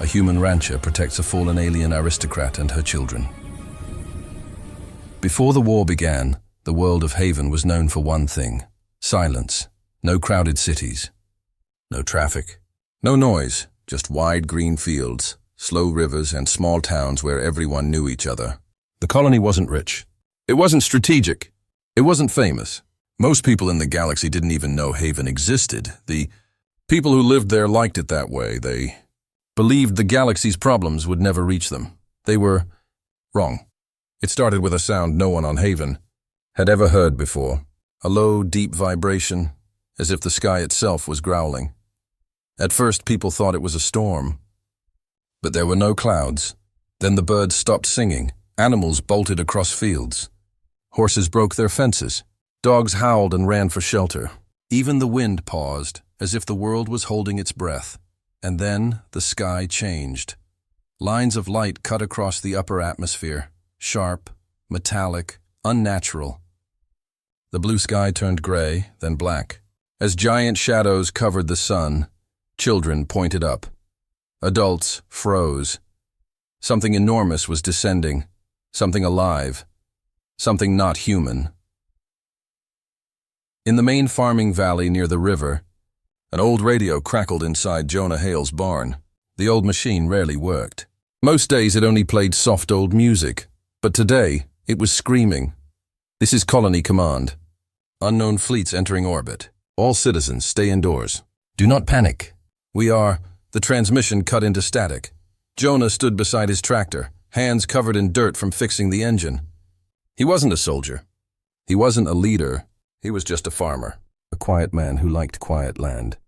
A human rancher protects a fallen alien aristocrat and her children. Before the war began, the world of Haven was known for one thing: silence. No crowded cities. No traffic. No noise, just wide green fields, slow rivers, and small towns where everyone knew each other. The colony wasn't rich. It wasn't strategic. It wasn't famous. Most people in the galaxy didn't even know Haven existed. The people who lived there liked it that way. They believed the galaxy's problems would never reach them. They were wrong. It started with a sound no one on Haven had ever heard before. A low, deep vibration, as if the sky itself was growling. At first, people thought it was a storm. But there were no clouds. Then the birds stopped singing. Animals bolted across fields. Horses broke their fences. Dogs howled and ran for shelter. Even the wind paused, as if the world was holding its breath. And then the sky changed. Lines of light cut across the upper atmosphere, sharp, metallic, unnatural. The blue sky turned gray, then black. As giant shadows covered the sun, children pointed up. Adults froze. Something enormous was descending, something alive, something not human. In the main farming valley near the river, an old radio crackled inside Jonah Hale's barn. The old machine rarely worked. Most days it only played soft old music, but today it was screaming. "This is Colony Command. Unknown fleets entering orbit. All citizens stay indoors. Do not panic. We are..." The transmission cut into static. Jonah stood beside his tractor, hands covered in dirt from fixing the engine. He wasn't a soldier. He wasn't a leader. He was just a farmer, a quiet man who liked quiet land.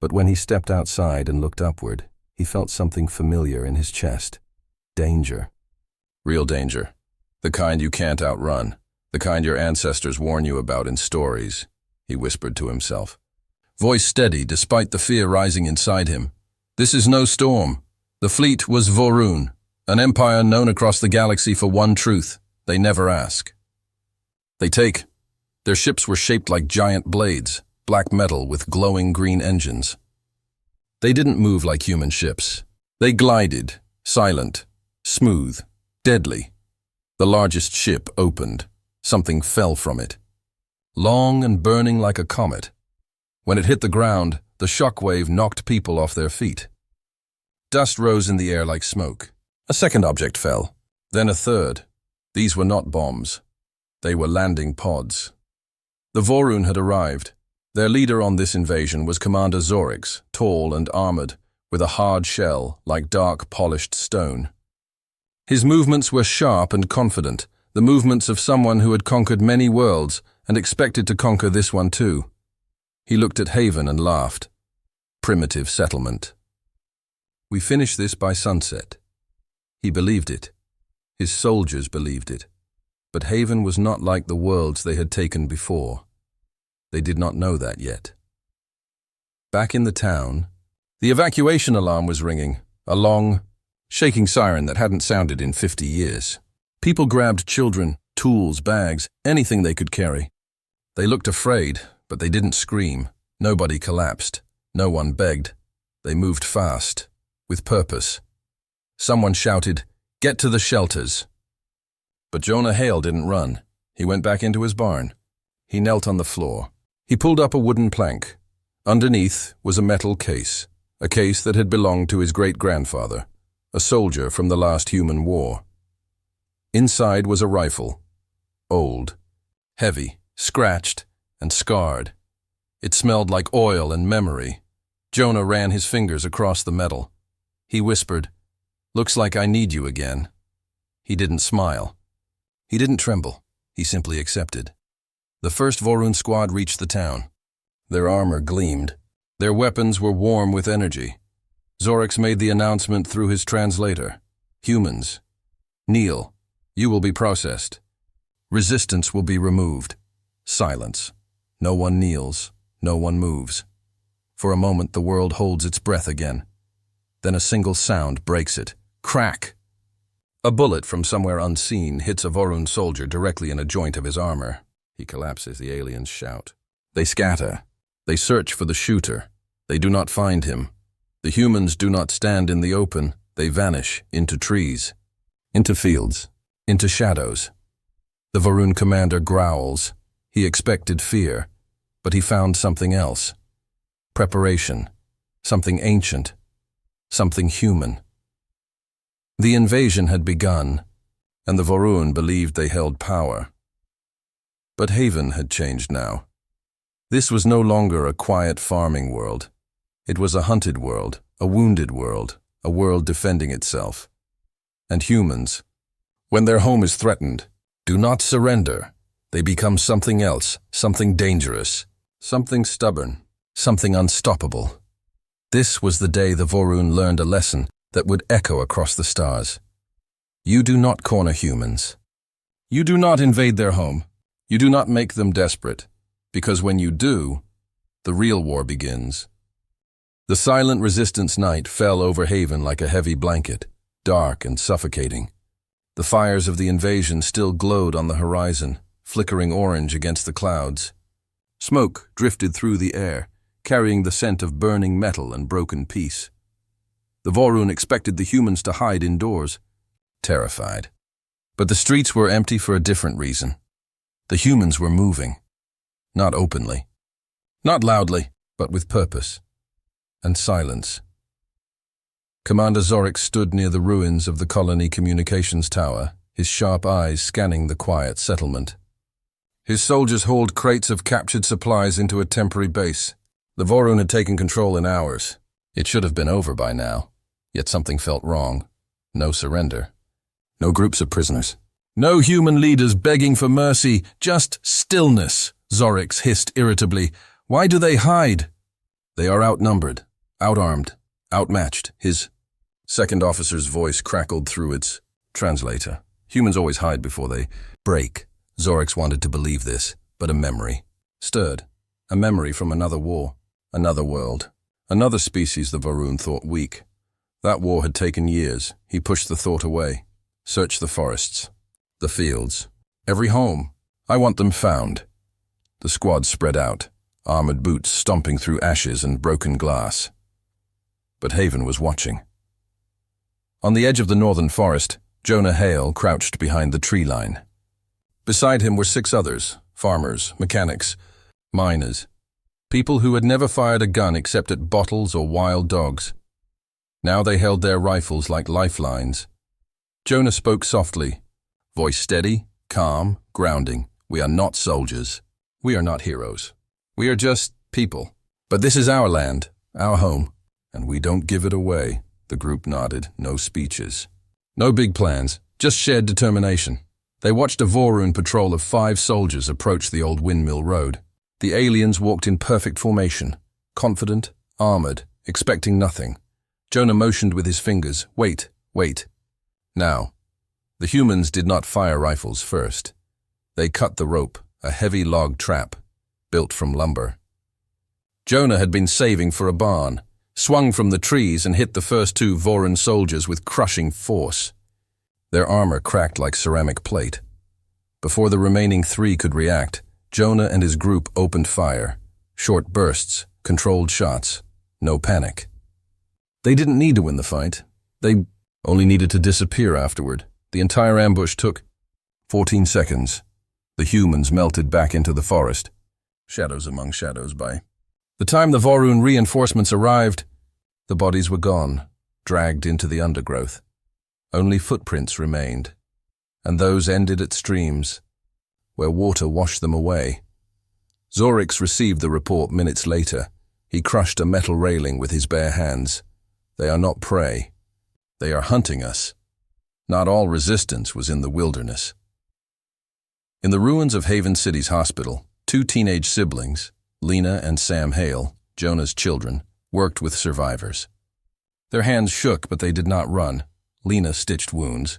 But when he stepped outside and looked upward, he felt something familiar in his chest. Danger. Real danger. The kind you can't outrun. The kind your ancestors warn you about in stories, he whispered to himself. Voice steady despite the fear rising inside him. This is no storm. The fleet was Vorun, an empire known across the galaxy for one truth: they never ask. They take. Their ships were shaped like giant blades, black metal with glowing green engines. They didn't move like human ships. They glided, silent, smooth, deadly. The largest ship opened. Something fell from it. Long and burning like a comet. When it hit the ground, the shockwave knocked people off their feet. Dust rose in the air like smoke. A second object fell, then a third. These were not bombs. They were landing pods. The Vorun had arrived. Their leader on this invasion was Commander Zorix, tall and armored, with a hard shell like dark, polished stone. His movements were sharp and confident, the movements of someone who had conquered many worlds and expected to conquer this one too. He looked at Haven and laughed. Primitive settlement. We finish this by sunset. He believed it. His soldiers believed it. But Haven was not like the worlds they had taken before. They did not know that yet. Back in the town, the evacuation alarm was ringing, a long, shaking siren that hadn't sounded in 50 years. People grabbed children, tools, bags, anything they could carry. They looked afraid, but they didn't scream. Nobody collapsed. No one begged. They moved fast, with purpose. Someone shouted, "Get to the shelters." But Jonah Hale didn't run. He went back into his barn. He knelt on the floor. He pulled up a wooden plank. Underneath was a metal case, a case that had belonged to his great-grandfather, a soldier from the last human war. Inside was a rifle, old, heavy, scratched, and scarred. It smelled like oil and memory. Jonah ran his fingers across the metal. He whispered, "Looks like I need you again." He didn't smile. He didn't tremble. He simply accepted. The first Vorun squad reached the town. Their armor gleamed. Their weapons were warm with energy. Zorix made the announcement through his translator. "Humans, kneel. You will be processed. Resistance will be removed." Silence. No one kneels. No one moves. For a moment, the world holds its breath again. Then a single sound breaks it. Crack! A bullet from somewhere unseen hits a Vorun soldier directly in a joint of his armor. He collapses. The aliens shout. They scatter. They search for the shooter. They do not find him. The humans do not stand in the open, they vanish into trees, into fields, into shadows. The Varun commander growls. He expected fear, but he found something else. Preparation, something ancient, something human. The invasion had begun, and the Varun believed they held power. But Haven had changed now. This was no longer a quiet farming world. It was a hunted world, a wounded world, a world defending itself. And humans, when their home is threatened, do not surrender. They become something else, something dangerous, something stubborn, something unstoppable. This was the day the Varun learned a lesson that would echo across the stars. You do not corner humans. You do not invade their home. You do not make them desperate, because when you do, the real war begins. The silent resistance night fell over Haven like a heavy blanket, dark and suffocating. The fires of the invasion still glowed on the horizon, flickering orange against the clouds. Smoke drifted through the air, carrying the scent of burning metal and broken peace. The Varun expected the humans to hide indoors, terrified. But the streets were empty for a different reason. The humans were moving. Not openly. Not loudly, but with purpose. And silence. Commander Zorik stood near the ruins of the colony communications tower, his sharp eyes scanning the quiet settlement. His soldiers hauled crates of captured supplies into a temporary base. The Varun had taken control in hours. It should have been over by now, yet something felt wrong. No surrender. No groups of prisoners. No human leaders begging for mercy, just stillness, Zorik hissed irritably. Why do they hide? They are outnumbered, outarmed, outmatched. His second officer's voice crackled through its translator. Humans always hide before they break. Zorik wanted to believe this, but a memory stirred. A memory from another war, another world, another species the Varun thought weak. That war had taken years. He pushed the thought away. Search the forests, the fields, every home. I want them found. The squad spread out, armored boots stomping through ashes and broken glass. But Haven was watching. On the edge of the northern forest, Jonah Hale crouched behind the tree line. Beside him were 6 others, farmers, mechanics, miners, people who had never fired a gun except at bottles or wild dogs. Now they held their rifles like lifelines. Jonah spoke softly, voice steady, calm, grounding. We are not soldiers. We are not heroes. We are just people. But this is our land, our home, and we don't give it away. The group nodded. No speeches. No big plans, just shared determination. They watched a Varun patrol of 5 soldiers approach the old windmill road. The aliens walked in perfect formation, confident, armored, expecting nothing. Jonah motioned with his fingers. Wait, wait. Now, the humans did not fire rifles first. They cut the rope, a heavy log trap, built from lumber. Jonah had been saving for a barn, swung from the trees and hit the first 2 Varun soldiers with crushing force. Their armor cracked like ceramic plate. Before the remaining 3 could react, Jonah and his group opened fire. Short bursts, controlled shots, no panic. They didn't need to win the fight. They only needed to disappear afterward. The entire ambush took 14 seconds. The humans melted back into the forest. Shadows among shadows by the time the Varun reinforcements arrived, the bodies were gone, dragged into the undergrowth. Only footprints remained, and those ended at streams, where water washed them away. Zorik received the report minutes later. He crushed a metal railing with his bare hands. They are not prey. They are hunting us. Not all resistance was in the wilderness. In the ruins of Haven City's hospital, 2 teenage siblings, Lena and Sam Hale, Jonah's children, worked with survivors. Their hands shook, but they did not run. Lena stitched wounds.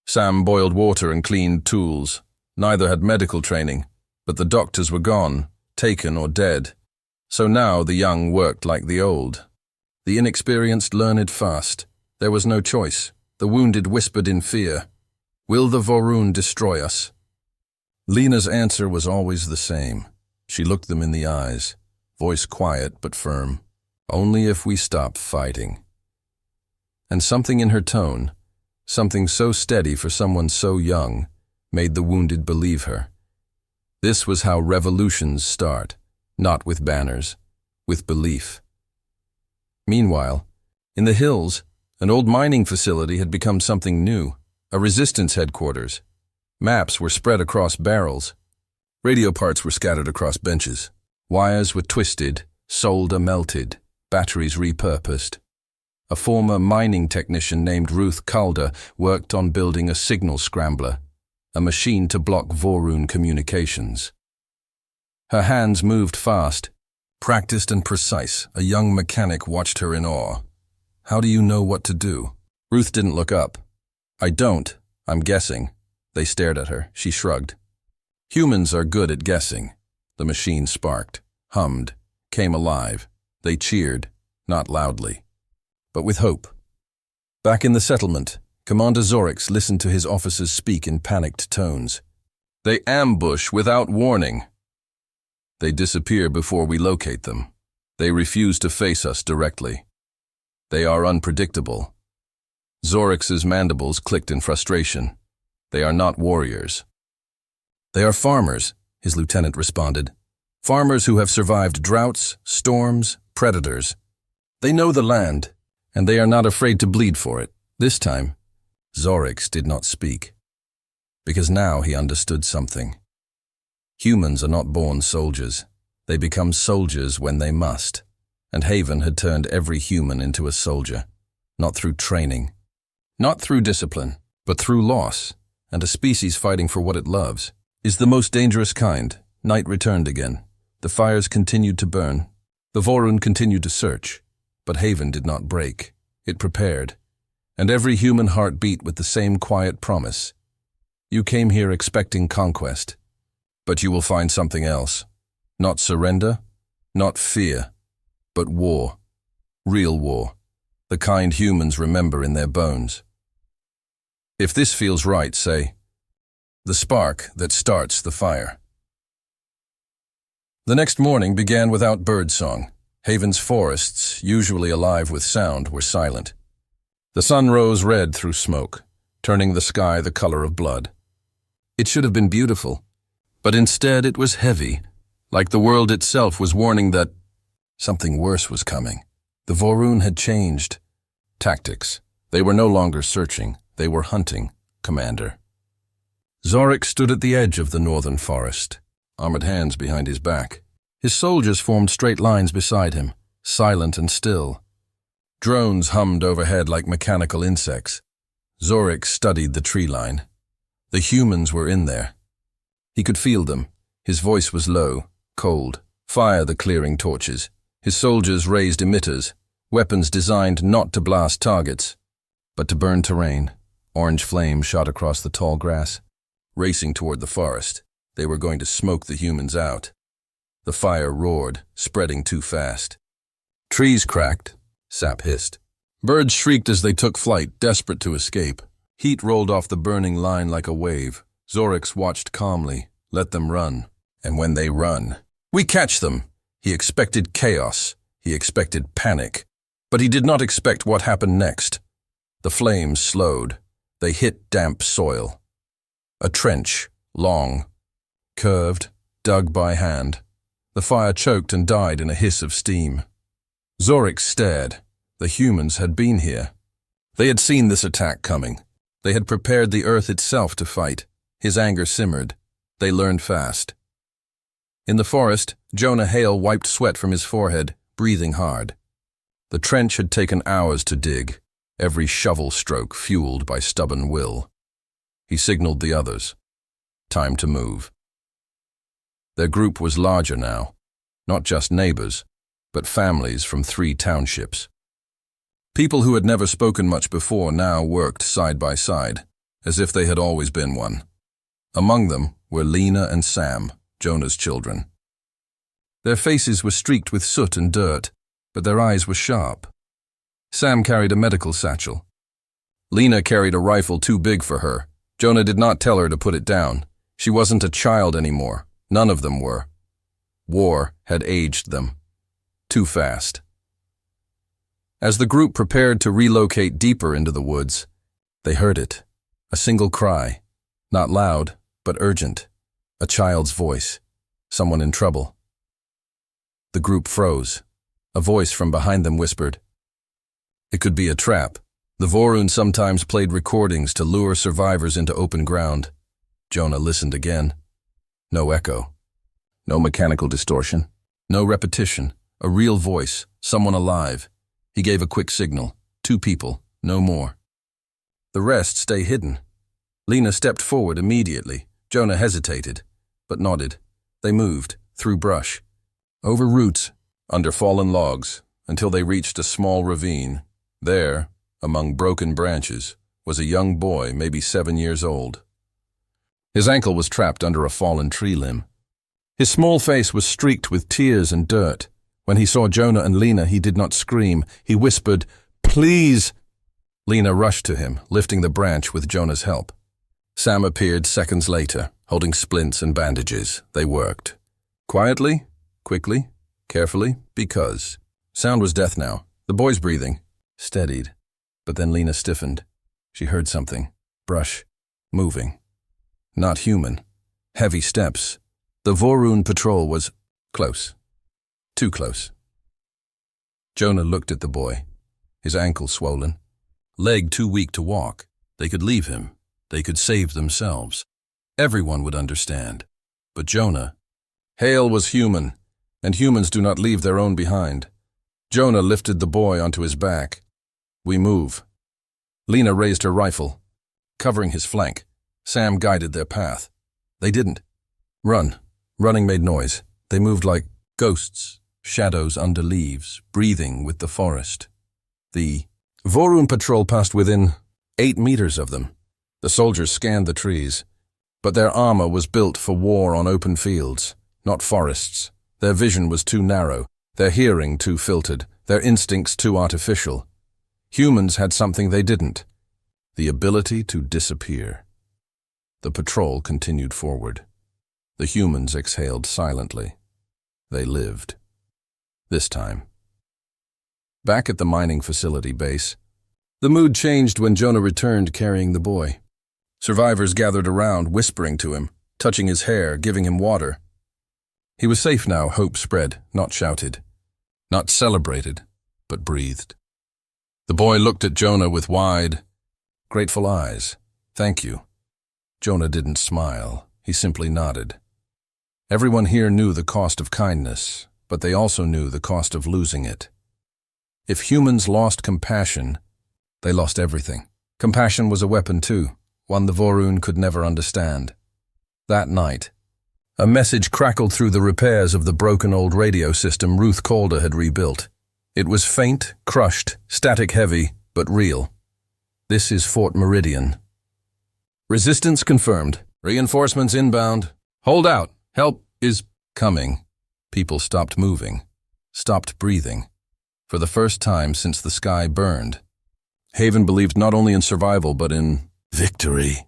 Sam boiled water and cleaned tools. Neither had medical training, but the doctors were gone, taken or dead. So now the young worked like the old. The inexperienced learned fast. There was no choice. The wounded whispered in fear. Will the Varun destroy us? Lena's answer was always the same. She looked them in the eyes, voice quiet but firm. Only if we stop fighting. And something in her tone, something so steady for someone so young, made the wounded believe her. This was how revolutions start, not with banners, with belief. Meanwhile, in the hills, an old mining facility had become something new, a resistance headquarters. Maps were spread across barrels. Radio parts were scattered across benches. Wires were twisted, solder melted, batteries repurposed. A former mining technician named Ruth Calder worked on building a signal scrambler, a machine to block Vorun communications. Her hands moved fast, practiced and precise. A young mechanic watched her in awe. How do you know what to do? Ruth didn't look up. I don't. I'm guessing. They stared at her. She shrugged. Humans are good at guessing. The machine sparked, hummed, came alive. They cheered, not loudly, but with hope. Back in the settlement, Commander Zorix listened to his officers speak in panicked tones. They ambush without warning. They disappear before we locate them. They refuse to face us directly. They are unpredictable. Zorix's mandibles clicked in frustration. They are not warriors. They are farmers, his lieutenant responded. Farmers who have survived droughts, storms, predators. They know the land, and they are not afraid to bleed for it. This time, Zorix did not speak, because now he understood something. Humans are not born soldiers. They become soldiers when they must, and Haven had turned every human into a soldier, not through training, not through discipline, but through loss, and a species fighting for what it loves is the most dangerous kind. Night returned again. The fires continued to burn. The Vorun continued to search, but Haven did not break. It prepared, and every human heart beat with the same quiet promise. You came here expecting conquest, but you will find something else. Not surrender, not fear, but war. Real war. The kind humans remember in their bones. If this feels right, say, the spark that starts the fire. The next morning began without birdsong. Haven's forests, usually alive with sound, were silent. The sun rose red through smoke, turning the sky the color of blood. It should have been beautiful, but instead it was heavy, like the world itself was warning that something worse was coming. The Vorun had changed tactics. They were no longer searching, they were hunting, Commander. Zorix stood at the edge of the northern forest, armored hands behind his back. His soldiers formed straight lines beside him, silent and still. Drones hummed overhead like mechanical insects. Zorix studied the tree line. The humans were in there. He could feel them. His voice was low, cold. Fire the clearing torches. His soldiers raised emitters, weapons designed not to blast targets, but to burn terrain. Orange flame shot across the tall grass. Racing toward the forest, they were going to smoke the humans out. The fire roared, spreading too fast. Trees cracked, sap hissed. Birds shrieked as they took flight, desperate to escape. Heat rolled off the burning line like a wave. Zorix watched calmly, let them run. And when they run, we catch them. He expected chaos. He expected panic. But he did not expect what happened next. The flames slowed. They hit damp soil. A trench, long, curved, dug by hand. The fire choked and died in a hiss of steam. Zorix stared. The humans had been here. They had seen this attack coming. They had prepared the earth itself to fight. His anger simmered. They learned fast. In the forest, Jonah Hale wiped sweat from his forehead, breathing hard. The trench had taken hours to dig, every shovel stroke fueled by stubborn will. He signaled the others. Time to move. Their group was larger now, not just neighbors, but families from 3 townships. People who had never spoken much before now worked side by side, as if they had always been one. Among them were Lena and Sam, Jonah's children. Their faces were streaked with soot and dirt, but their eyes were sharp. Sam carried a medical satchel. Lena carried a rifle too big for her. Jonah did not tell her to put it down. She wasn't a child anymore. None of them were. War had aged them. Too fast. As the group prepared to relocate deeper into the woods, they heard it. A single cry, not loud, but urgent. A child's voice. Someone in trouble. The group froze. A voice from behind them whispered. It could be a trap. The Vorun sometimes played recordings to lure survivors into open ground. Jonah listened again. No echo. No mechanical distortion. No repetition. A real voice. Someone alive. He gave a quick signal. 2 people. No more. The rest stay hidden. Lena stepped forward immediately. Jonah hesitated, but nodded. They moved, through brush, over roots, under fallen logs, until they reached a small ravine. There, among broken branches, was a young boy, maybe 7 years old. His ankle was trapped under a fallen tree limb. His small face was streaked with tears and dirt. When he saw Jonah and Lena, he did not scream. He whispered, "Please!" Lena rushed to him, lifting the branch with Jonah's help. Sam appeared seconds later, holding splints and bandages. They worked. Quietly, quickly, carefully, because sound was death now. The boy's breathing steadied, but then Lena stiffened. She heard something. Brush. Moving. Not human. Heavy steps. The Vorun patrol was close. Too close. Jonah looked at the boy, his ankle swollen, leg too weak to walk. They could leave him. They could save themselves. Everyone would understand. But Jonah, Hale was human, and humans do not leave their own behind. Jonah lifted the boy onto his back. We move. Lena raised her rifle, covering his flank. Sam guided their path. They didn't. Run. Running made noise. They moved like ghosts, shadows under leaves, breathing with the forest. The Vorun patrol passed within 8 meters of them. The soldiers scanned the trees, but their armor was built for war on open fields, not forests. Their vision was too narrow, their hearing too filtered, their instincts too artificial. Humans had something they didn't, the ability to disappear. The patrol continued forward. The humans exhaled silently. They lived. This time. Back at the mining facility base, the mood changed when Jonah returned carrying the boy. Survivors gathered around, whispering to him, touching his hair, giving him water. He was safe now, hope spread, not shouted. Not celebrated, but breathed. The boy looked at Jonah with wide, grateful eyes. Thank you. Jonah didn't smile. He simply nodded. Everyone here knew the cost of kindness, but they also knew the cost of losing it. If humans lost compassion, they lost everything. Compassion was a weapon too, one the Vorun could never understand. That night, a message crackled through the repairs of the broken old radio system Ruth Calder had rebuilt. It was faint, crushed, static-heavy, but real. This is Fort Meridian. Resistance confirmed. Reinforcements inbound. Hold out. Help is coming. People stopped moving, stopped breathing. For the first time since the sky burned. Haven believed not only in survival, but in victory.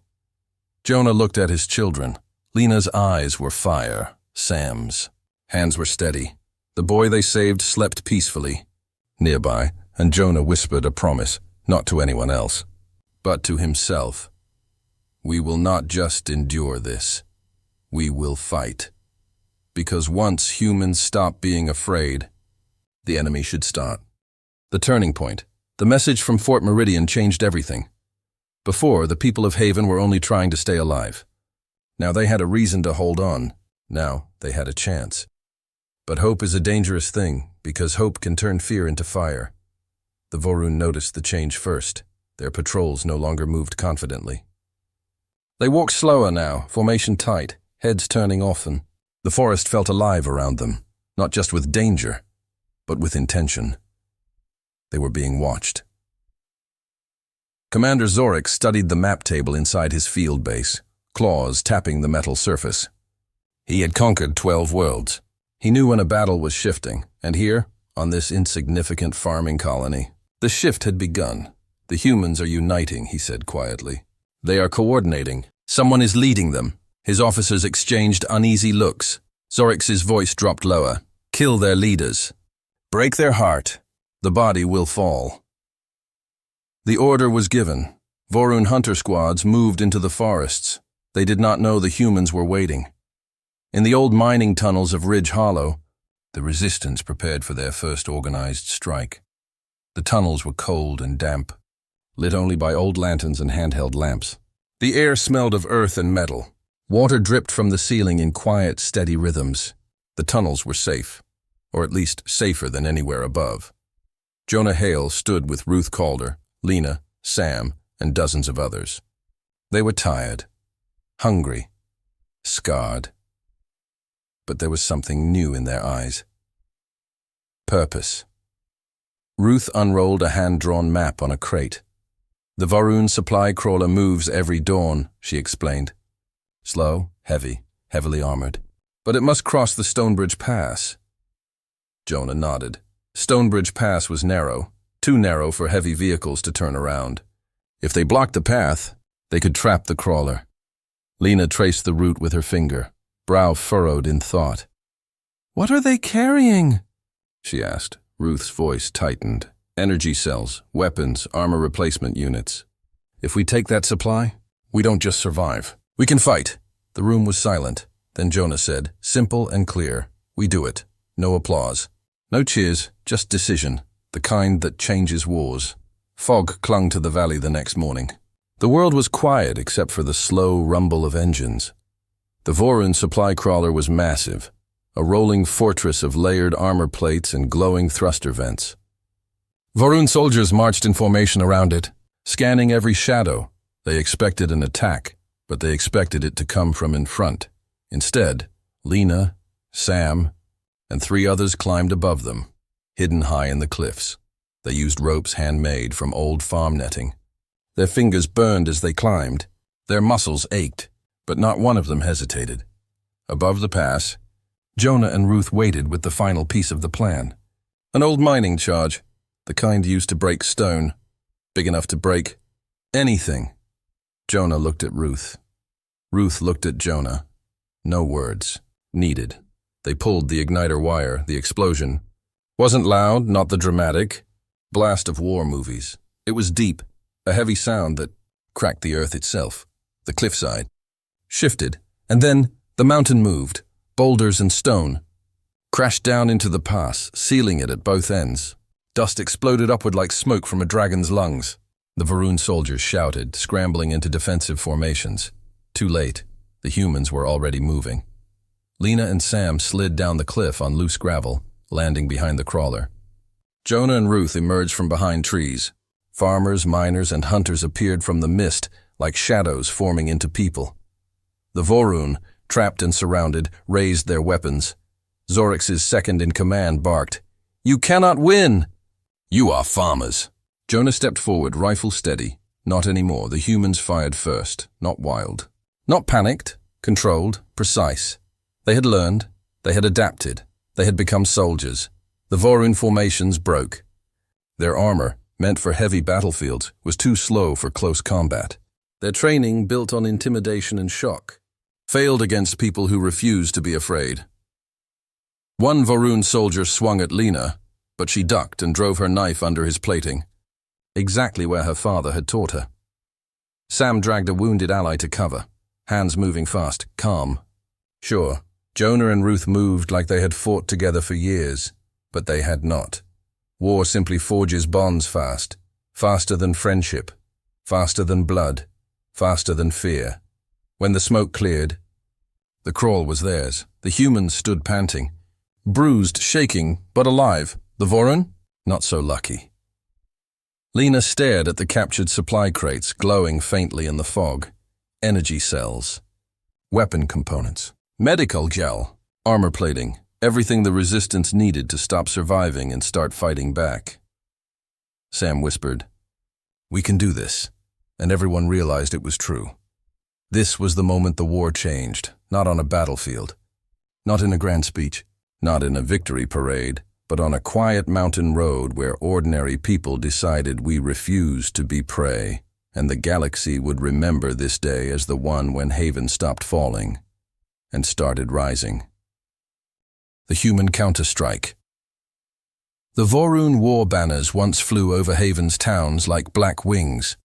Jonah looked at his children. Lena's eyes were fire. Sam's hands were steady. The boy they saved slept peacefully. Nearby, and Jonah whispered a promise, not to anyone else, but to himself. We will not just endure this. We will fight. Because once humans stop being afraid, the enemy should start. The turning point. The message from Fort Meridian changed everything. Before, the people of Haven were only trying to stay alive. Now they had a reason to hold on. Now they had a chance. But hope is a dangerous thing, because hope can turn fear into fire. The Vorun noticed the change first. Their patrols no longer moved confidently. They walked slower now, formation tight, heads turning often. The forest felt alive around them, not just with danger, but with intention. They were being watched. Commander Zorik studied the map table inside his field base, claws tapping the metal surface. He had conquered 12 worlds. He knew when a battle was shifting, and here, on this insignificant farming colony, the shift had begun. The humans are uniting, he said quietly. They are coordinating. Someone is leading them. His officers exchanged uneasy looks. Zorik's voice dropped lower. Kill their leaders. Break their heart. The body will fall. The order was given. Vorun hunter squads moved into the forests. They did not know the humans were waiting. In the old mining tunnels of Ridge Hollow, the resistance prepared for their first organized strike. The tunnels were cold and damp, lit only by old lanterns and handheld lamps. The air smelled of earth and metal. Water dripped from the ceiling in quiet, steady rhythms. The tunnels were safe, or at least safer than anywhere above. Jonah Hale stood with Ruth Calder, Lena, Sam, and dozens of others. They were tired, hungry, scarred. But there was something new in their eyes. Purpose. Ruth unrolled a hand-drawn map on a crate. The Vorun supply crawler moves every dawn, she explained. Slow, heavy, heavily armored. But it must cross the Stonebridge Pass. Jonah nodded. Stonebridge Pass was narrow, too narrow for heavy vehicles to turn around. If they blocked the path, they could trap the crawler. Lena traced the route with her finger, brow furrowed in thought. "What are they carrying?" she asked. Ruth's voice tightened. "Energy cells, weapons, armor replacement units. If we take that supply, we don't just survive. We can fight." The room was silent. Then Jonah said, simple and clear, "We do it." No applause. No cheers, just decision, the kind that changes wars. Fog clung to the valley the next morning. The world was quiet except for the slow rumble of engines. The Vorun supply crawler was massive, a rolling fortress of layered armor plates and glowing thruster vents. Vorun soldiers marched in formation around it, scanning every shadow. They expected an attack, but they expected it to come from in front. Instead, Lena, Sam, and 3 others climbed above them, hidden high in the cliffs. They used ropes handmade from old farm netting. Their fingers burned as they climbed. Their muscles ached, but not one of them hesitated. Above the pass, Jonah and Ruth waited with the final piece of the plan. An old mining charge, the kind used to break stone, big enough to break anything. Jonah looked at Ruth. Ruth looked at Jonah. No words needed. They pulled the igniter wire. The explosion wasn't loud, not the dramatic blast of war movies. It was deep, a heavy sound that cracked the earth itself. The cliffside shifted, and then the mountain moved. Boulders and stone crashed down into the pass, sealing it at both ends. Dust exploded upward like smoke from a dragon's lungs. The Vorun soldiers shouted, scrambling into defensive formations. Too late. The humans were already moving. Lena and Sam slid down the cliff on loose gravel, landing behind the crawler. Jonah and Ruth emerged from behind trees. Farmers, miners, and hunters appeared from the mist like shadows forming into people. The Vorun, trapped and surrounded, raised their weapons. Zorix's second-in-command barked, "You cannot win!" "You are farmers." Jonah stepped forward, rifle steady. Not anymore. The humans fired first, not wild. Not panicked, controlled, precise. They had learned. They had adapted. They had become soldiers. The Vorun formations broke. Their armor, meant for heavy battlefields, was too slow for close combat. Their training, built on intimidation and shock, failed against people who refused to be afraid. One Vorun soldier swung at Lena, but she ducked and drove her knife under his plating, exactly where her father had taught her. Sam dragged a wounded ally to cover, hands moving fast, calm. Sure, Jonah and Ruth moved like they had fought together for years, but they had not. War simply forges bonds fast, faster than friendship, faster than blood, faster than fear. When the smoke cleared, the crawl was theirs. The humans stood panting, bruised, shaking, but alive. The Vorun? Not so lucky. Lena stared at the captured supply crates glowing faintly in the fog. Energy cells, weapon components, medical gel, armor plating, everything the resistance needed to stop surviving and start fighting back. Sam whispered, "We can do this," and everyone realized it was true. This was the moment the war changed, not on a battlefield, not in a grand speech, not in a victory parade, but on a quiet mountain road where ordinary people decided we refused to be prey, and the galaxy would remember this day as the one when Haven stopped falling and started rising. The human counterstrike. The Vorun war banners once flew over Haven's towns like black wings.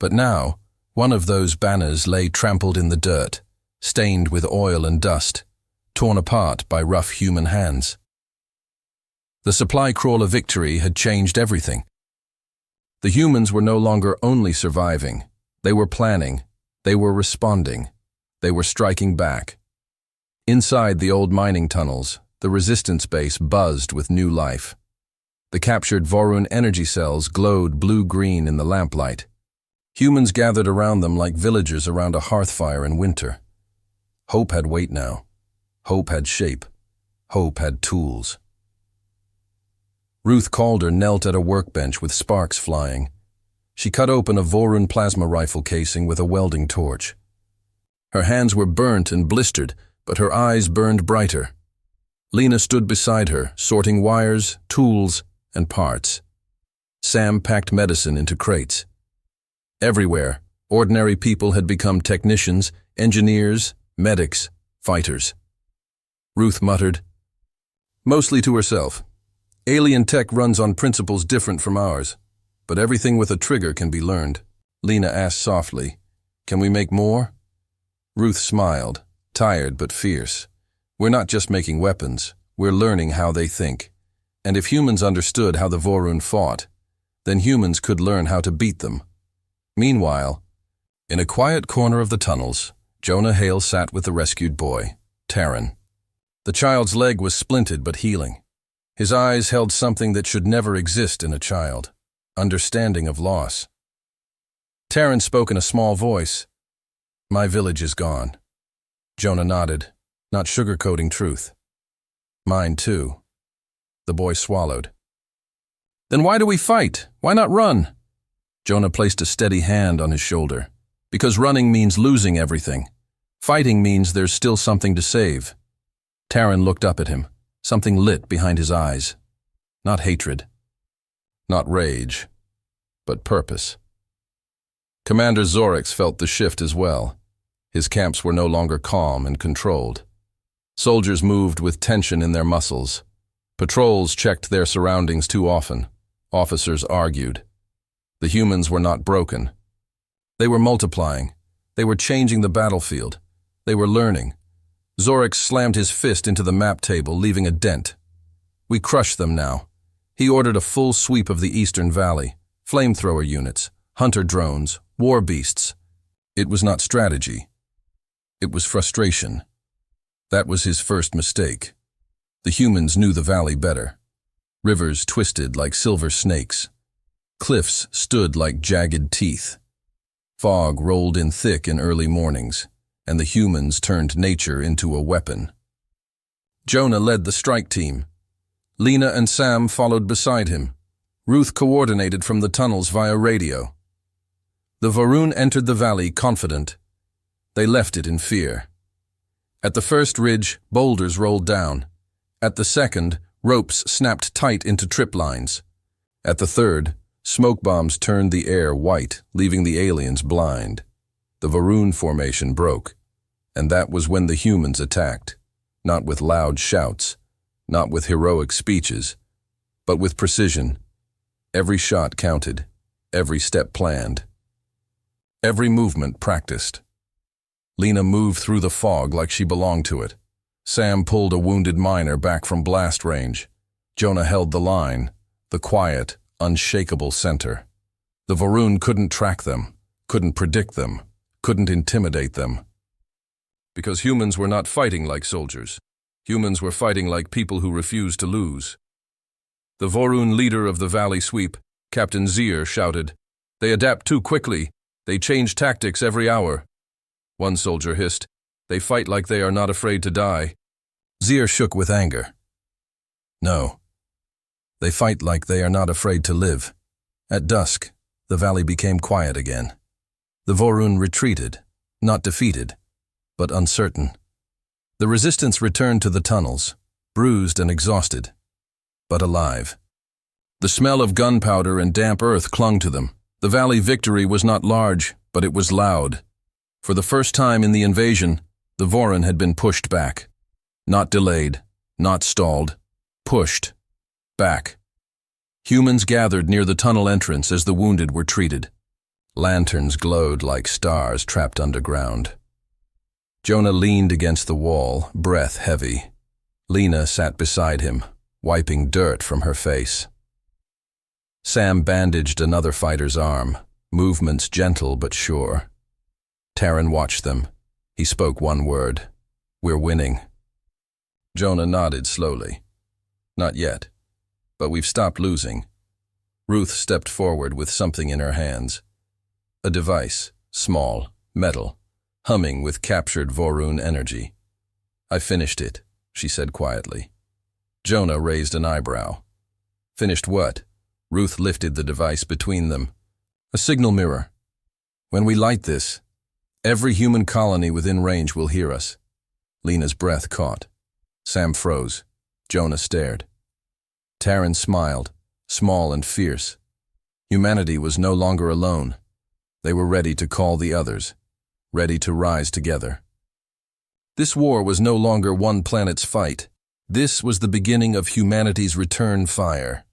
But now, one of those banners lay trampled in the dirt, stained with oil and dust, torn apart by rough human hands. The supply crawler victory had changed everything. The humans were no longer only surviving. They were planning. They were responding. They were striking back. Inside the old mining tunnels, the resistance base buzzed with new life. The captured Vorun energy cells glowed blue-green in the lamplight. Humans gathered around them like villagers around a hearth fire in winter. Hope had weight now. Hope had shape. Hope had tools. Ruth Calder knelt at a workbench with sparks flying. She cut open a Vorun plasma rifle casing with a welding torch. Her hands were burnt and blistered, but her eyes burned brighter. Lena stood beside her, sorting wires, tools, and parts. Sam packed medicine into crates. Everywhere, ordinary people had become technicians, engineers, medics, fighters. Ruth muttered, mostly to herself, "Alien tech runs on principles different from ours, but everything with a trigger can be learned." Lena asked softly, "Can we make more?" Ruth smiled, tired but fierce. "We're not just making weapons, we're learning how they think. And if humans understood how the Vorun fought, then humans could learn how to beat them." Meanwhile, in a quiet corner of the tunnels, Jonah Hale sat with the rescued boy, Taryn. The child's leg was splinted but healing. His eyes held something that should never exist in a child, understanding of loss. Taryn spoke in a small voice, "My village is gone." Jonah nodded, not sugarcoating truth. "Mine too." The boy swallowed. "Then why do we fight? Why not run?" Jonah placed a steady hand on his shoulder. "Because running means losing everything. Fighting means there's still something to save." Taryn looked up at him, something lit behind his eyes. Not hatred. Not rage. But purpose. Commander Zorix felt the shift as well. His camps were no longer calm and controlled. Soldiers moved with tension in their muscles. Patrols checked their surroundings too often. Officers argued. The humans were not broken. They were multiplying. They were changing the battlefield. They were learning. Zorix slammed his fist into the map table, leaving a dent. "We crush them now." He ordered a full sweep of the Eastern Valley, flamethrower units, hunter drones, war beasts. It was not strategy. It was frustration. That was his first mistake. The humans knew the valley better. Rivers twisted like silver snakes. Cliffs stood like jagged teeth. Fog rolled in thick in early mornings, and the humans turned nature into a weapon. Jonah led the strike team. Lena and Sam followed beside him. Ruth coordinated from the tunnels via radio. The Vorun entered the valley confident. They left it in fear. At the first ridge, boulders rolled down. At the second, ropes snapped tight into trip lines. At the third, smoke bombs turned the air white, leaving the aliens blind. The Vorun formation broke, and that was when the humans attacked, not with loud shouts, not with heroic speeches, but with precision. Every shot counted, every step planned, every movement practiced. Lena moved through the fog like she belonged to it. Sam pulled a wounded miner back from blast range. Jonah held the line, the quiet, unshakable center. The Vorun couldn't track them, couldn't predict them, couldn't intimidate them. Because humans were not fighting like soldiers. Humans were fighting like people who refused to lose. The Vorun leader of the Valley Sweep, Captain Zier, shouted, "They adapt too quickly. They change tactics every hour." One soldier hissed, "They fight like they are not afraid to die." Zier shook with anger. "No. They fight like they are not afraid to live." At dusk, the valley became quiet again. The Vorun retreated, not defeated, but uncertain. The resistance returned to the tunnels, bruised and exhausted, but alive. The smell of gunpowder and damp earth clung to them. The valley victory was not large, but it was loud. For the first time in the invasion, the Vorun had been pushed back. Not delayed, not stalled, pushed back. Humans gathered near the tunnel entrance as the wounded were treated. Lanterns glowed like stars trapped underground. Jonah leaned against the wall, breath heavy. Lena sat beside him, wiping dirt from her face. Sam bandaged another fighter's arm, movements gentle but sure. Taryn watched them. He spoke one word. "We're winning." Jonah nodded slowly. "Not yet, but we've stopped losing." Ruth stepped forward with something in her hands. A device, small, metal, humming with captured Vorun energy. "I finished it," she said quietly. Jonah raised an eyebrow. "Finished what?" Ruth lifted the device between them. "A signal mirror. When we light this, every human colony within range will hear us." Lena's breath caught. Sam froze. Jonah stared. Taryn smiled, small and fierce. Humanity was no longer alone. They were ready to call the others, ready to rise together. This war was no longer one planet's fight. This was the beginning of humanity's return fire.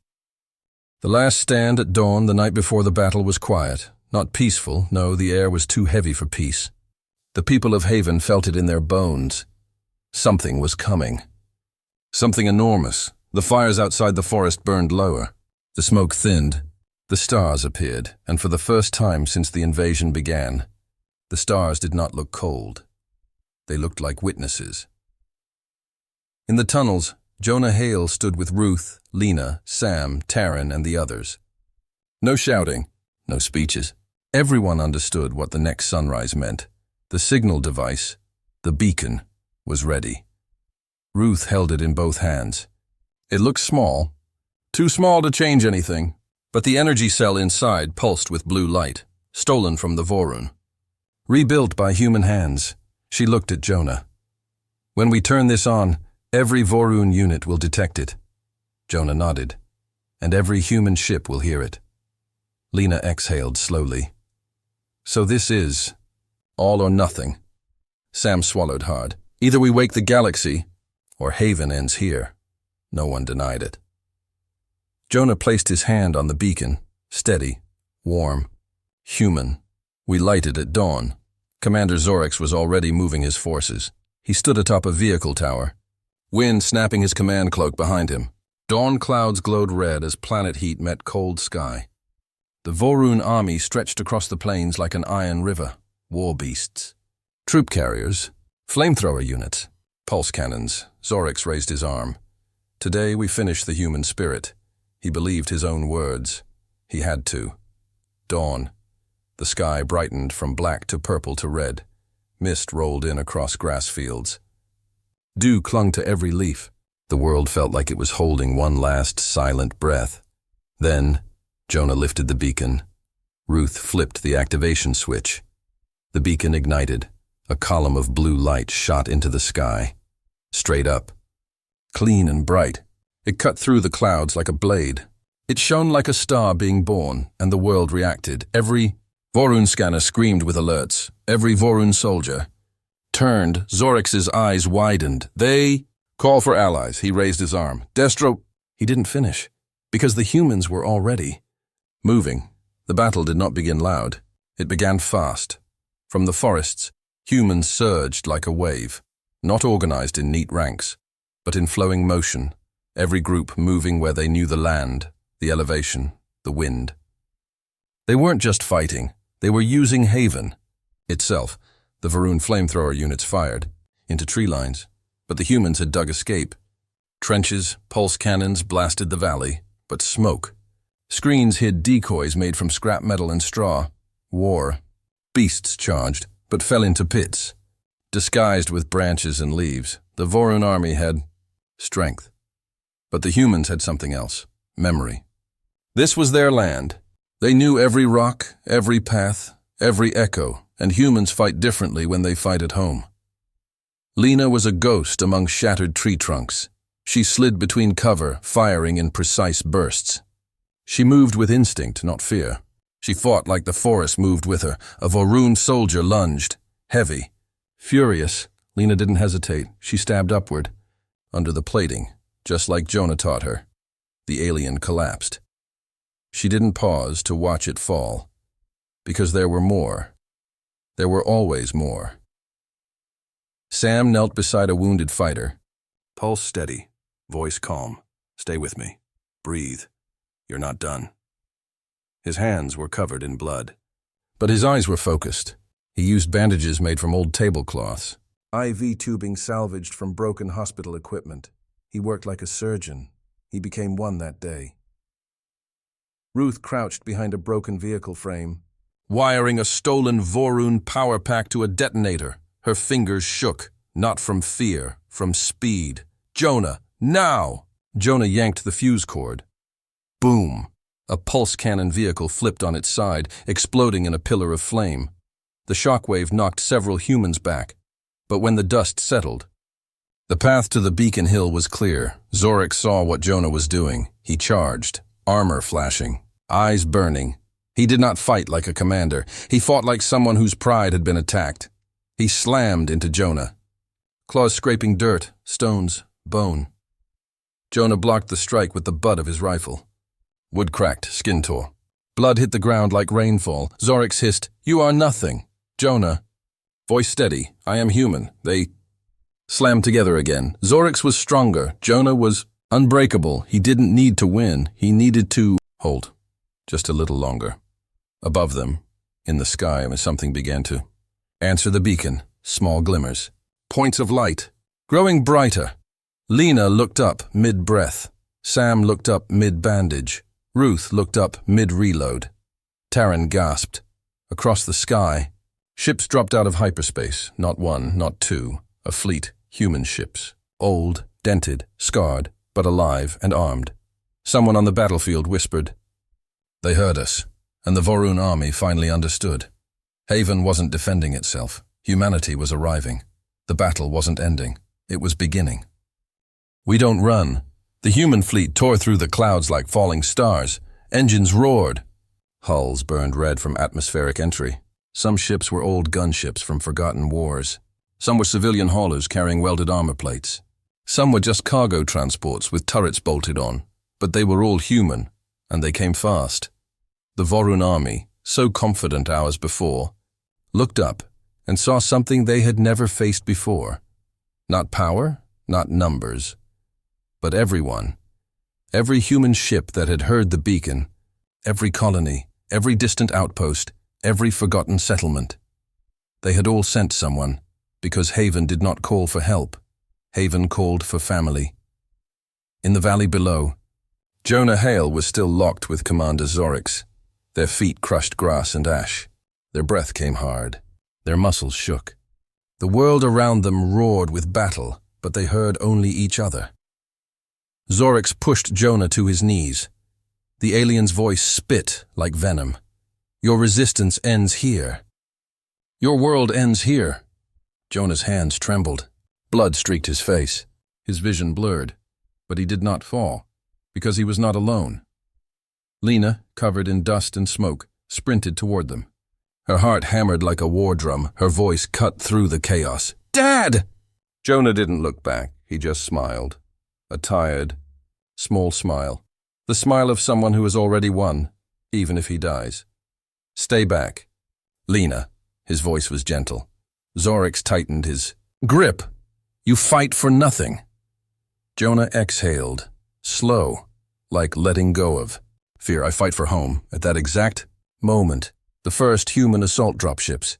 The last stand at dawn the night before the battle was quiet. Not peaceful, no, the air was too heavy for peace. The people of Haven felt it in their bones. Something was coming. Something enormous. The fires outside the forest burned lower. The smoke thinned. The stars appeared, and for the first time since the invasion began, the stars did not look cold. They looked like witnesses. In the tunnels, Jonah Hale stood with Ruth, Lena, Sam, Taryn, and the others. No shouting, no speeches. Everyone understood what the next sunrise meant. The signal device, the beacon, was ready. Ruth held it in both hands. It looked small, too small to change anything, but the energy cell inside pulsed with blue light, stolen from the Vorun. Rebuilt by human hands, she looked at Jonah. "When we turn this on, every Vorun unit will detect it." Jonah nodded. "And every human ship will hear it." Lena exhaled slowly. "So this is all or nothing." Sam swallowed hard. "Either we wake the galaxy, or Haven ends here." No one denied it. Jonah placed his hand on the beacon, steady, warm, human. "We lighted at dawn." Commander Zorix was already moving his forces. He stood atop a vehicle tower, wind snapping his command cloak behind him. Dawn clouds glowed red as planet heat met cold sky. The Vorun army stretched across the plains like an iron river, war beasts. Troop carriers, flamethrower units, pulse cannons. Zorix raised his arm. "Today we finish the human spirit." He believed his own words. He had to. Dawn. The sky brightened from black to purple to red. Mist rolled in across grass fields. Dew clung to every leaf. The world felt like it was holding one last silent breath. Then, Jonah lifted the beacon. Ruth flipped the activation switch. The beacon ignited. A column of blue light shot into the sky. Straight up. Clean and bright. It cut through the clouds like a blade. It shone like a star being born, and the world reacted. Every Vorun scanner screamed with alerts. Every Vorun soldier turned. Zorix's eyes widened. "They call for allies." He raised his arm. "Destro—" He didn't finish, because the humans were already moving. The battle did not begin loud. It began fast. From the forests, humans surged like a wave, not organized in neat ranks, but in flowing motion. Every group moving where they knew the land, the elevation, the wind. They weren't just fighting, they were using Haven itself. The Vorun flamethrower units fired into tree lines, but the humans had dug escape. Trenches, pulse cannons blasted the valley, but smoke. Screens hid decoys made from scrap metal and straw. War. Beasts charged, but fell into pits. Disguised with branches and leaves, the Vorun army had strength. But the humans had something else, memory. This was their land. They knew every rock, every path, every echo, and humans fight differently when they fight at home. Lena was a ghost among shattered tree trunks. She slid between cover, firing in precise bursts. She moved with instinct, not fear. She fought like the forest moved with her. A Vorun soldier lunged, heavy. Furious, Lena didn't hesitate. She stabbed upward, under the plating, just like Jonah taught her. The alien collapsed. She didn't pause to watch it fall. Because there were more. There were always more. Sam knelt beside a wounded fighter. Pulse steady, voice calm. Stay with me. Breathe. You're not done. His hands were covered in blood. But his eyes were focused. He used bandages made from old tablecloths. IV tubing salvaged from broken hospital equipment. He worked like a surgeon. He became one that day. Ruth crouched behind a broken vehicle frame, wiring a stolen Vorun power pack to a detonator. Her fingers shook, not from fear, from speed. Jonah, now! Jonah yanked the fuse cord. Boom! A pulse cannon vehicle flipped on its side, exploding in a pillar of flame. The shockwave knocked several humans back, but when the dust settled, the path to the beacon hill was clear. Zorik saw what Jonah was doing. He charged, armor flashing, eyes burning. He did not fight like a commander. He fought like someone whose pride had been attacked. He slammed into Jonah, claws scraping dirt, stones, bone. Jonah blocked the strike with the butt of his rifle. Wood cracked, skin tore. Blood hit the ground like rainfall. Zorix hissed, "You are nothing." Jonah, voice steady, "I am human." They slammed together again. Zorix was stronger. Jonah was unbreakable. He didn't need to win. He needed to hold just a little longer. Above them, in the sky, something began to answer the beacon. Small glimmers, points of light, growing brighter. Lena looked up mid-breath. Sam looked up mid-bandage. Ruth looked up mid-reload. Taryn gasped. Across the sky, ships dropped out of hyperspace. Not one, not two. A fleet, human ships. Old, dented, scarred, but alive and armed. Someone on the battlefield whispered. They heard us, and the Vorun army finally understood. Haven wasn't defending itself. Humanity was arriving. The battle wasn't ending. It was beginning. We don't run. The human fleet tore through the clouds like falling stars. Engines roared. Hulls burned red from atmospheric entry. Some ships were old gunships from forgotten wars. Some were civilian haulers carrying welded armor plates. Some were just cargo transports with turrets bolted on. But they were all human, and they came fast. The Vorun army, so confident hours before, looked up and saw something they had never faced before. Not power, not numbers, but everyone. Every human ship that had heard the beacon, every colony, every distant outpost, every forgotten settlement. They had all sent someone, because Haven did not call for help. Haven called for family. In the valley below, Jonah Hale was still locked with Commander Zorix. Their feet crushed grass and ash. Their breath came hard. Their muscles shook. The world around them roared with battle, but they heard only each other. Zorix pushed Jonah to his knees. The alien's voice spit like venom. Your resistance ends here. Your world ends here. Jonah's hands trembled. Blood streaked his face. His vision blurred. But he did not fall, because he was not alone. Lena, covered in dust and smoke, sprinted toward them. Her heart hammered like a war drum, her voice cut through the chaos. "Dad!" Jonah didn't look back, he just smiled. A tired, small smile. The smile of someone who has already won, even if he dies. "Stay back." Lena, his voice was gentle. Zorix tightened his grip. "You fight for nothing." Jonah exhaled, slow, like letting go of fear. "I fight for home." At that exact moment, the first human assault dropships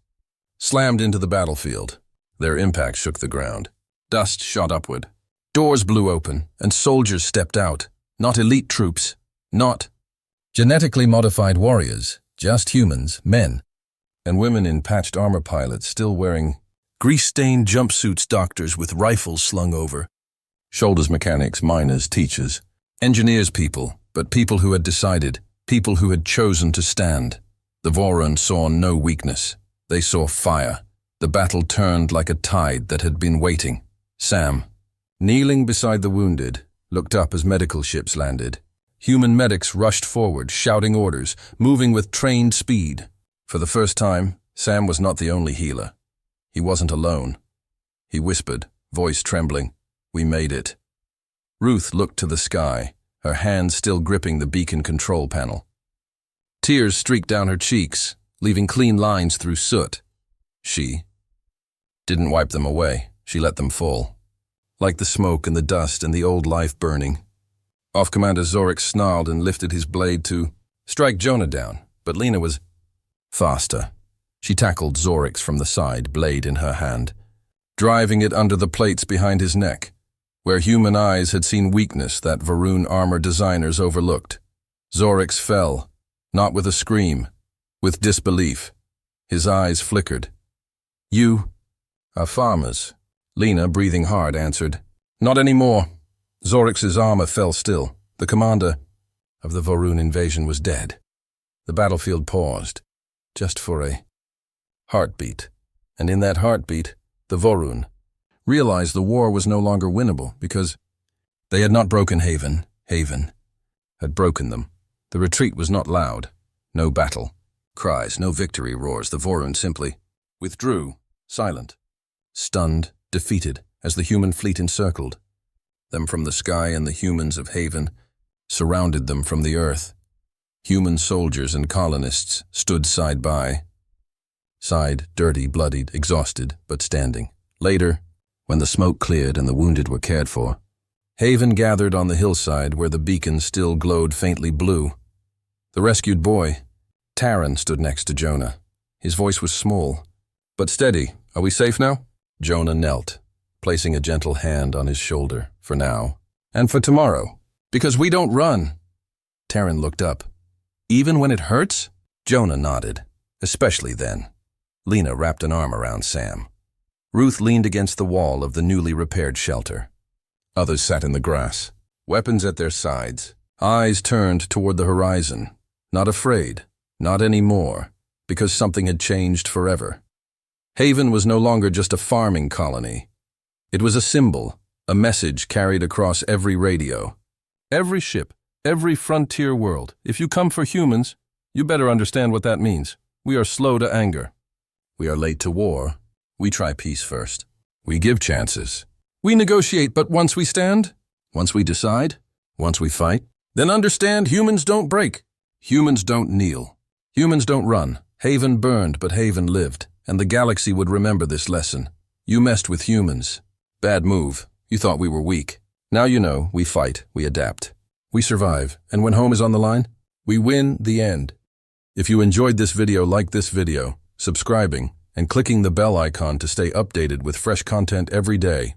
slammed into the battlefield. Their impact shook the ground. Dust shot upward. Doors blew open, and soldiers stepped out. Not elite troops, not genetically modified warriors, just humans, men, and women in patched armor pilots still wearing grease-stained jumpsuits, doctors with rifles slung over. Shoulders mechanics, miners, teachers, engineers, people, but people who had decided, people who had chosen to stand. The Vorun saw no weakness. They saw fire. The battle turned like a tide that had been waiting. Sam, kneeling beside the wounded, looked up as medical ships landed. Human medics rushed forward, shouting orders, moving with trained speed. For the first time, Sam was not the only healer. He wasn't alone. He whispered, voice trembling, "We made it." Ruth looked to the sky, her hands still gripping the beacon control panel. Tears streaked down her cheeks, leaving clean lines through soot. She didn't wipe them away. She let them fall, like the smoke and the dust and the old life burning. Off-Commander Zorix snarled and lifted his blade to strike Jonah down, but Lena was faster. She tackled Zorix from the side, blade in her hand, driving it under the plates behind his neck, where human eyes had seen weakness that Varun armor designers overlooked. Zorix fell, not with a scream, with disbelief. His eyes flickered. "You are farmers," Lena, breathing hard, answered. "Not anymore." Zorix's armor fell still. The commander of the Varun invasion was dead. The battlefield paused, just for a heartbeat. And in that heartbeat, the Varun realized the war was no longer winnable because they had not broken Haven. Haven had broken them. The retreat was not loud. No battle cries, no victory roars. The Varun simply withdrew, silent, stunned, defeated, as the human fleet encircled them from the sky, and the humans of Haven surrounded them from the earth. Human soldiers and colonists stood side by side, dirty, bloodied, exhausted, but standing. Later, when the smoke cleared and the wounded were cared for, Haven gathered on the hillside where the beacon still glowed faintly blue. The rescued boy, Taran, stood next to Jonah. His voice was small, but steady. "Are we safe now?" Jonah knelt, placing a gentle hand on his shoulder. "For now, and for tomorrow, because we don't run." Taran looked up. "Even when it hurts?" Jonah nodded. "Especially then." Lena wrapped an arm around Sam. Ruth leaned against the wall of the newly repaired shelter. Others sat in the grass, weapons at their sides, eyes turned toward the horizon, not afraid, not anymore, because something had changed forever. Haven was no longer just a farming colony. It was a symbol, a message carried across every radio. "Every ship, every frontier world. If you come for humans, you better understand what that means. We are slow to anger. We are late to war. We try peace first. We give chances. We negotiate, but once we stand, once we decide, once we fight, then understand humans don't break. Humans don't kneel. Humans don't run. Haven burned, but Haven lived, and the galaxy would remember this lesson. You messed with humans. Bad move. You thought we were weak. Now you know, we fight, we adapt. We survive, and when home is on the line, we win the end." If you enjoyed this video, like this video, subscribing, and clicking the bell icon to stay updated with fresh content every day.